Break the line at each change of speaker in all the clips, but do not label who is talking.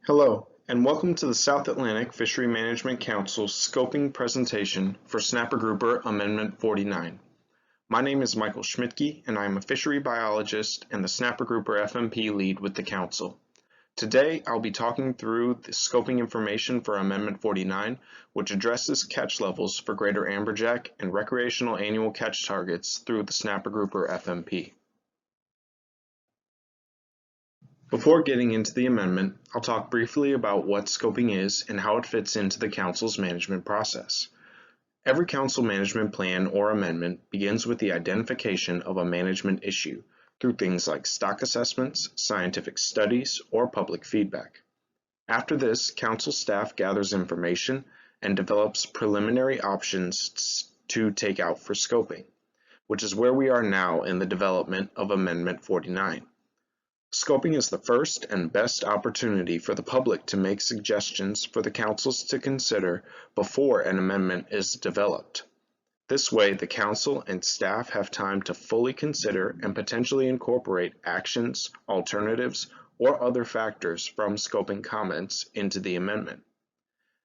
Hello, and welcome to the South Atlantic Fishery Management Council's scoping presentation for Snapper Grouper Amendment 49. My name is Michael Schmidtke, and I am a fishery biologist and the Snapper Grouper FMP lead with the Council. Today, I'll be talking through the scoping information for Amendment 49, which addresses catch levels for Greater Amberjack and recreational annual catch targets through the Snapper Grouper FMP. Before getting into the amendment, I'll talk briefly about what scoping is and how it fits into the Council's management process. Every Council management plan or amendment begins with the identification of a management issue through things like stock assessments, scientific studies, or public feedback. After this, Council staff gathers information and develops preliminary options to take out for scoping, which is where we are now in the development of Amendment 49. Scoping is the first and best opportunity for the public to make suggestions for the councils to consider before an amendment is developed. This way, the council and staff have time to fully consider and potentially incorporate actions, alternatives, or other factors from scoping comments into the amendment.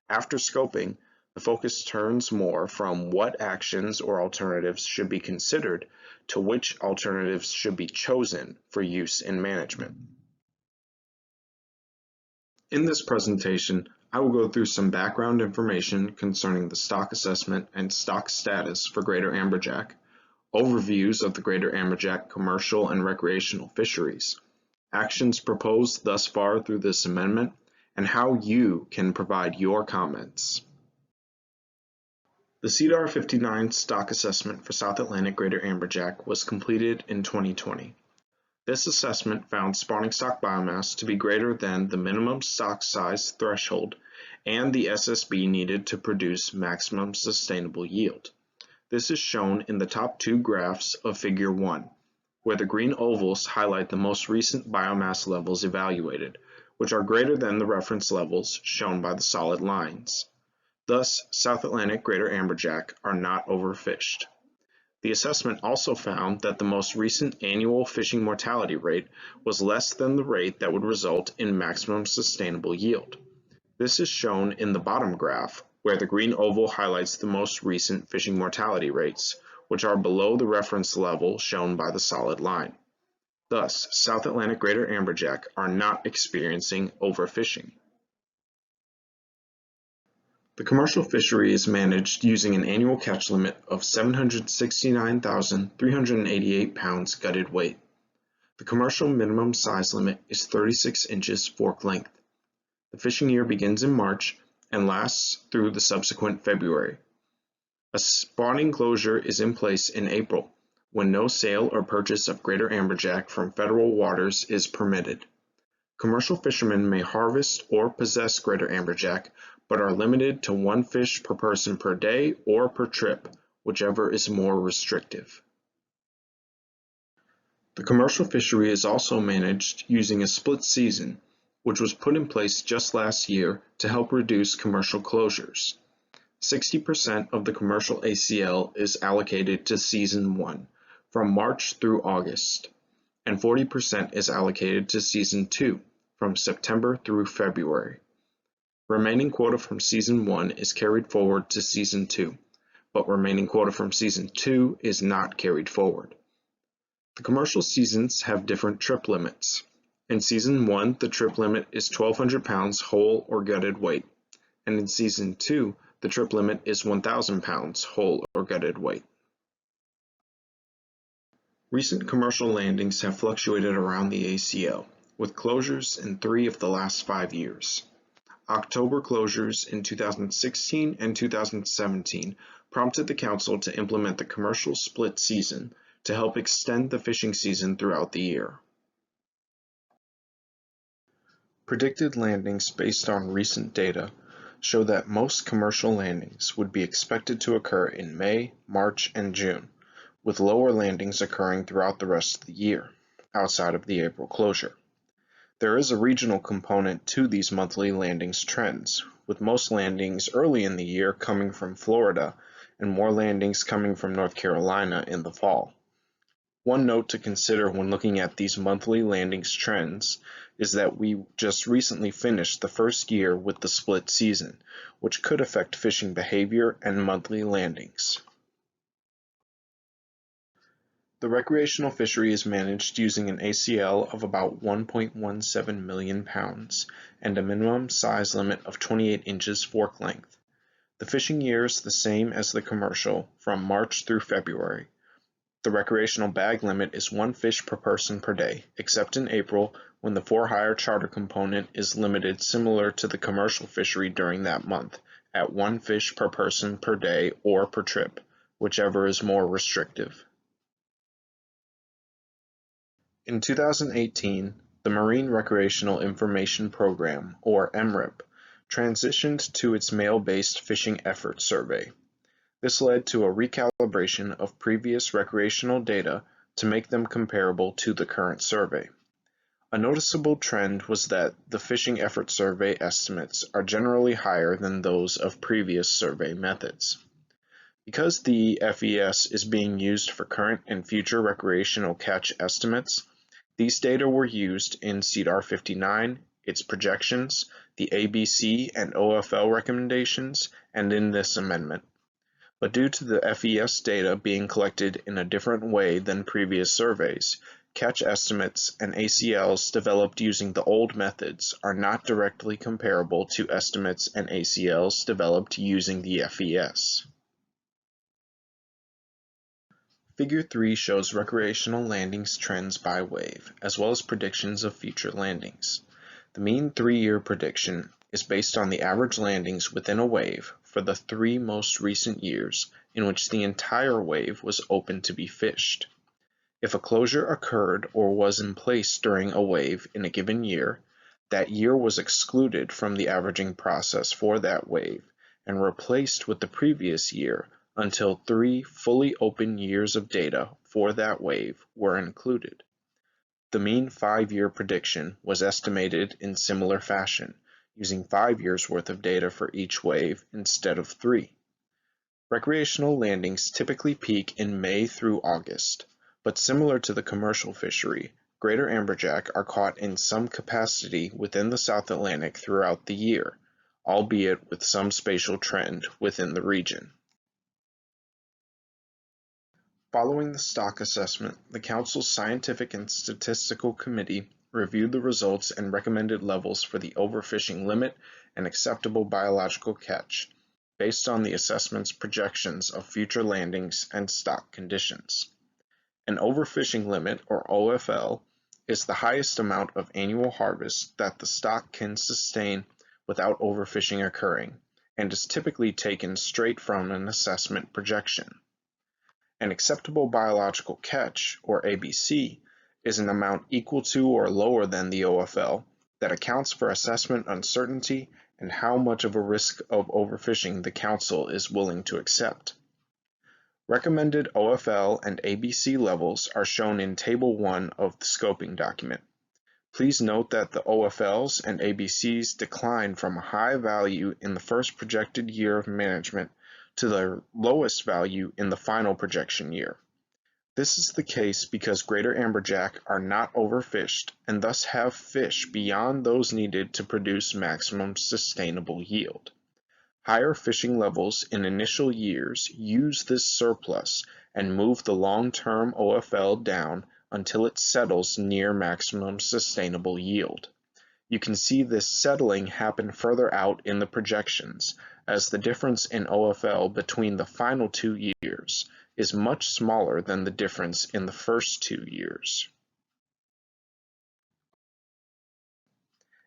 After scoping, the focus turns more from what actions or alternatives should be considered to which alternatives should be chosen for use in management. In this presentation, I will go through some background information concerning the stock assessment and stock status for Greater Amberjack, overviews of the Greater Amberjack commercial and recreational fisheries, actions proposed thus far through this amendment, and how you can provide your comments. The SEDAR 59 stock assessment for South Atlantic Greater Amberjack was completed in 2020. This assessment found spawning stock biomass to be greater than the minimum stock size threshold and the SSB needed to produce maximum sustainable yield. This is shown in the top two graphs of Figure 1, where the green ovals highlight the most recent biomass levels evaluated, which are greater than the reference levels shown by the solid lines. Thus, South Atlantic Greater Amberjack are not overfished. The assessment also found that the most recent annual fishing mortality rate was less than the rate that would result in maximum sustainable yield. This is shown in the bottom graph, where the green oval highlights the most recent fishing mortality rates, which are below the reference level shown by the solid line. Thus, South Atlantic Greater Amberjack are not experiencing overfishing. The commercial fishery is managed using an annual catch limit of 769,388 pounds gutted weight. The commercial minimum size limit is 36 inches fork length. The fishing year begins in March and lasts through the subsequent February. A spawning closure is in place in April, when no sale or purchase of Greater Amberjack from federal waters is permitted. Commercial fishermen may harvest or possess Greater Amberjack, but are limited to one fish per person per day or per trip, whichever is more restrictive. The commercial fishery is also managed using a split season, which was put in place just last year to help reduce commercial closures. 60% of the commercial ACL is allocated to Season 1, from March through August, and 40% is allocated to Season 2, from September through February. Remaining quota from Season 1 is carried forward to Season 2, but remaining quota from Season 2 is not carried forward. The commercial seasons have different trip limits. In Season 1, the trip limit is 1,200 pounds whole or gutted weight, and in Season 2, the trip limit is 1,000 pounds whole or gutted weight. Recent commercial landings have fluctuated around the ACL, with closures in 3 of the last 5 years. October closures in 2016 and 2017 prompted the Council to implement the commercial split season to help extend the fishing season throughout the year. Predicted landings based on recent data show that most commercial landings would be expected to occur in May, March, and June, with lower landings occurring throughout the rest of the year, outside of the April closure. There is a regional component to these monthly landings trends, with most landings early in the year coming from Florida and more landings coming from North Carolina in the fall. One note to consider when looking at these monthly landings trends is that we just recently finished the first year with the split season, which could affect fishing behavior and monthly landings. The recreational fishery is managed using an ACL of about 1.17 million pounds and a minimum size limit of 28 inches fork length. The fishing year is the same as the commercial from March through February. The recreational bag limit is 1 fish per person per day, except in April when the for-hire charter component is limited similar to the commercial fishery during that month, at 1 fish per person per day or per trip, whichever is more restrictive. In 2018, the Marine Recreational Information Program, or MRIP, transitioned to its mail-based fishing effort survey. This led to a recalibration of previous recreational data to make them comparable to the current survey. A noticeable trend was that the fishing effort survey estimates are generally higher than those of previous survey methods. Because the FES is being used for current and future recreational catch estimates, these data were used in SEDAR 59, its projections, the ABC and OFL recommendations, and in this amendment. But due to the FES data being collected in a different way than previous surveys, catch estimates and ACLs developed using the old methods are not directly comparable to estimates and ACLs developed using the FES. Figure 3 shows recreational landings trends by wave, as well as predictions of future landings. The mean 3-year prediction is based on the average landings within a wave for the 3 most recent years in which the entire wave was open to be fished. If a closure occurred or was in place during a wave in a given year, that year was excluded from the averaging process for that wave and replaced with the previous year until 3 fully open years of data for that wave were included. The mean 5-year prediction was estimated in similar fashion, using 5 years worth of data for each wave instead of 3. Recreational landings typically peak in May through August, but similar to the commercial fishery, Greater Amberjack are caught in some capacity within the South Atlantic throughout the year, albeit with some spatial trend within the region. Following the stock assessment, the Council's Scientific and Statistical Committee reviewed the results and recommended levels for the overfishing limit and acceptable biological catch, based on the assessment's projections of future landings and stock conditions. An overfishing limit, or OFL, is the highest amount of annual harvest that the stock can sustain without overfishing occurring, and is typically taken straight from an assessment projection. An acceptable biological catch, or ABC, is an amount equal to or lower than the OFL that accounts for assessment uncertainty and how much of a risk of overfishing the Council is willing to accept. Recommended OFL and ABC levels are shown in Table 1 of the scoping document. Please note that the OFLs and ABCs decline from a high value in the first projected year of management to their lowest value in the final projection year. This is the case because Greater Amberjack are not overfished and thus have fish beyond those needed to produce maximum sustainable yield. Higher fishing levels in initial years use this surplus and move the long-term OFL down until it settles near maximum sustainable yield. You can see this settling happen further out in the projections, as the difference in OFL between the final 2 years is much smaller than the difference in the first 2 years.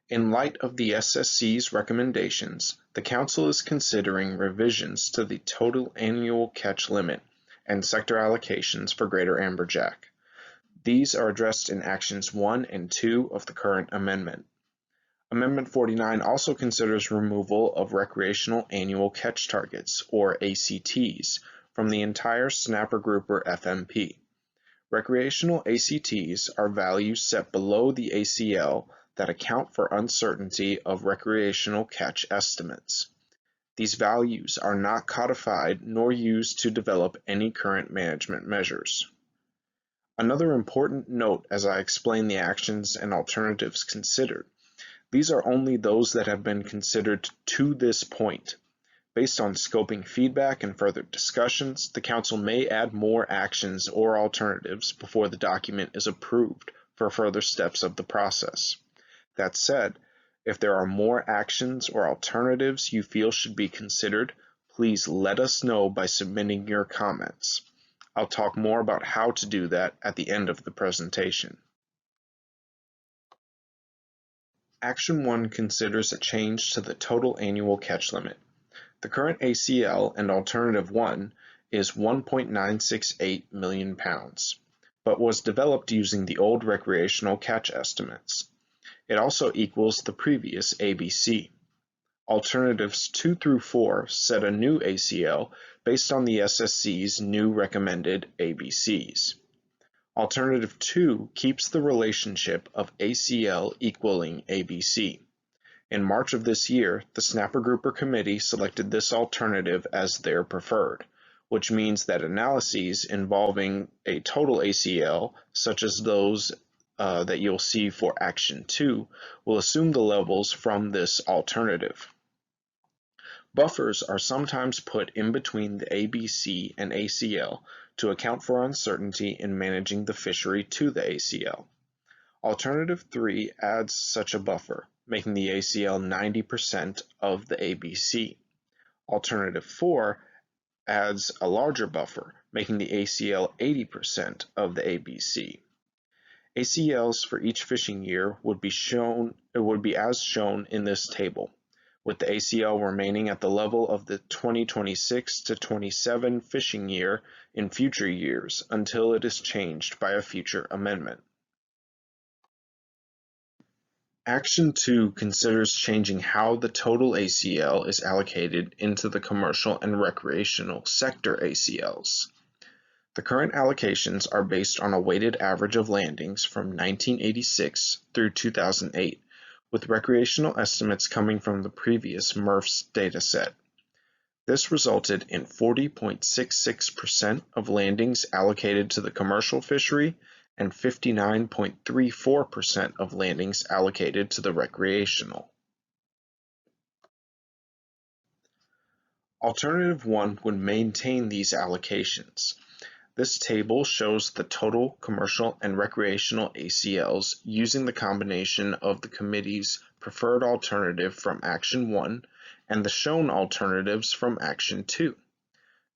In light of the SSC's recommendations, the Council is considering revisions to the total annual catch limit and sector allocations for Greater Amberjack. These are addressed in Actions 1 and 2 of the current amendment. Amendment 49 also considers removal of recreational annual catch targets, or ACTs, from the entire snapper grouper FMP. Recreational ACTs are values set below the ACL that account for uncertainty of recreational catch estimates. These values are not codified nor used to develop any current management measures. Another important note as I explain the actions and alternatives considered. These are only those that have been considered to this point. Based on scoping feedback and further discussions, the Council may add more actions or alternatives before the document is approved for further steps of the process. That said, if there are more actions or alternatives you feel should be considered, please let us know by submitting your comments. I'll talk more about how to do that at the end of the presentation. Action 1 considers a change to the total annual catch limit. The current ACL and Alternative 1 is 1.968 million pounds, but was developed using the old recreational catch estimates. It also equals the previous ABC. Alternatives 2 through 4 set a new ACL based on the SSC's new recommended ABCs. Alternative 2 keeps the relationship of ACL equaling ABC. In March of this year, the Snapper Grouper Committee selected this alternative as their preferred, which means that analyses involving a total ACL, such as those that you'll see for Action 2, will assume the levels from this alternative. Buffers are sometimes put in between the ABC and ACL to account for uncertainty in managing the fishery to the ACL. Alternative 3 adds such a buffer, making the ACL 90% of the ABC. Alternative 4 adds a larger buffer, making the ACL 80% of the ABC. ACLs for each fishing year would be as shown in this table, with the ACL remaining at the level of the 2026 to 27 fishing year in future years until it is changed by a future amendment. Action 2 considers changing how the total ACL is allocated into the commercial and recreational sector ACLs. The current allocations are based on a weighted average of landings from 1986 through 2008, with recreational estimates coming from the previous MRFS dataset. This resulted in 40.66% of landings allocated to the commercial fishery and 59.34% of landings allocated to the recreational. Alternative 1 would maintain these allocations. This table shows the total commercial and recreational ACLs using the combination of the committee's preferred alternative from Action 1 and the shown alternatives from Action 2.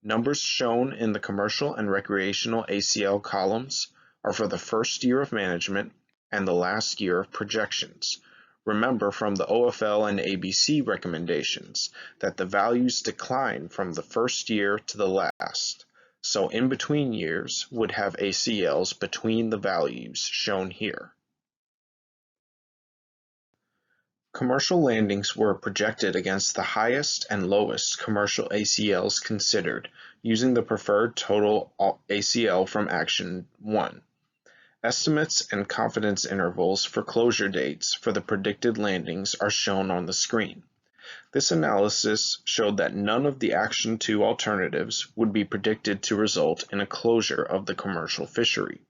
Numbers shown in the commercial and recreational ACL columns are for the first year of management and the last year of projections. Remember from the OFL and ABC recommendations that the values decline from the first year to the last, so in between years would have ACLs between the values shown here. Commercial landings were projected against the highest and lowest commercial ACLs considered using the preferred total ACL from Action 1. Estimates and confidence intervals for closure dates for the predicted landings are shown on the screen. This analysis showed that none of the Action 2 alternatives would be predicted to result in a closure of the commercial fishery.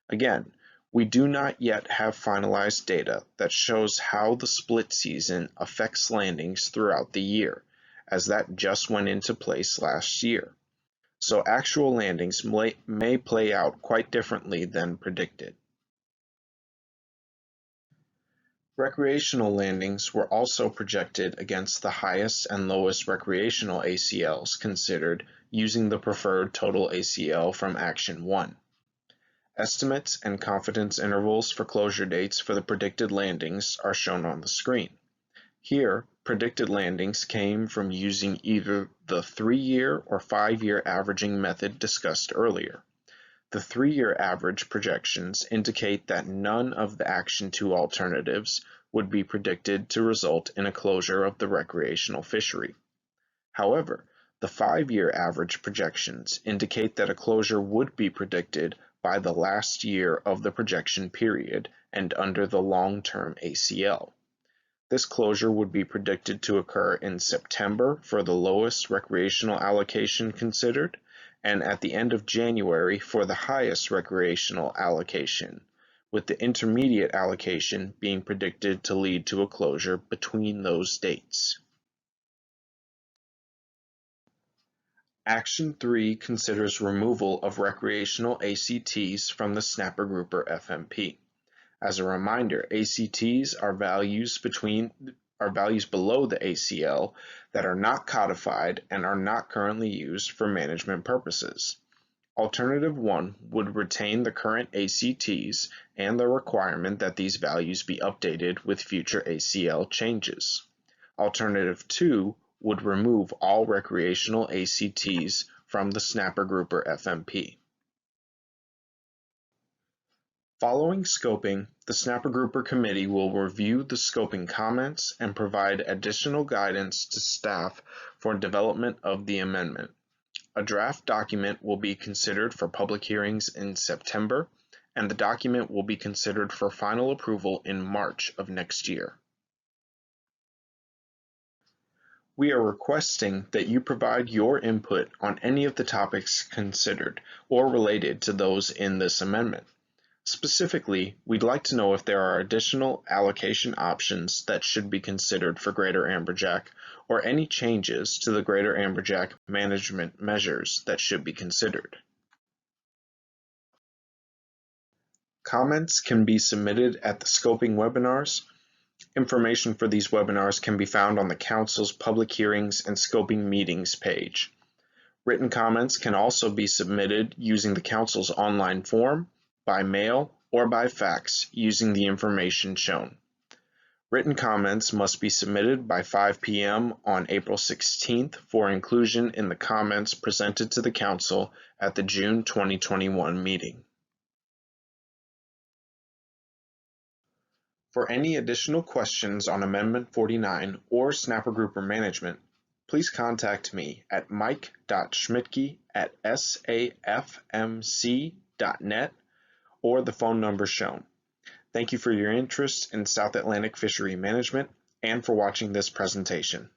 Again, we do not yet have finalized data that shows how the split season affects landings throughout the year, as that just went into place last year. So actual landings may play out quite differently than predicted. Recreational landings were also projected against the highest and lowest recreational ACLs considered using the preferred total ACL from Action 1. Estimates and confidence intervals for closure dates for the predicted landings are shown on the screen. Here, predicted landings came from using either the 3-year or 5-year averaging method discussed earlier. The 3-year average projections indicate that none of the Action 2 alternatives would be predicted to result in a closure of the recreational fishery. However, the 5-year average projections indicate that a closure would be predicted by the last year of the projection period and under the long-term ACL. This closure would be predicted to occur in September for the lowest recreational allocation considered and at the end of January for the highest recreational allocation, with the intermediate allocation being predicted to lead to a closure between those dates. Action 3 considers removal of recreational ACTs from the Snapper Grouper FMP. As a reminder, ACTs are values below the ACL that are not codified and are not currently used for management purposes. Alternative 1 would retain the current ACTs and the requirement that these values be updated with future ACL changes. Alternative 2 would remove all recreational ACTs from the Snapper Grouper FMP. Following scoping, the Snapper Grouper Committee will review the scoping comments and provide additional guidance to staff for development of the amendment. A draft document will be considered for public hearings in September, and the document will be considered for final approval in March of next year. We are requesting that you provide your input on any of the topics considered or related to those in this amendment. Specifically, we'd like to know if there are additional allocation options that should be considered for Greater Amberjack or any changes to the Greater Amberjack management measures that should be considered. Comments can be submitted at the scoping webinars. Information for these webinars can be found on the Council's Public Hearings and Scoping Meetings page. Written comments can also be submitted using the Council's online form, by mail, or by fax using the information shown. Written comments must be submitted by 5 p.m. on April 16th for inclusion in the comments presented to the Council at the June 2021 meeting. For any additional questions on Amendment 49 or Snapper Grouper Management, please contact me at mike.schmidtke@safmc.net or the phone number shown. Thank you for your interest in South Atlantic Fishery Management and for watching this presentation.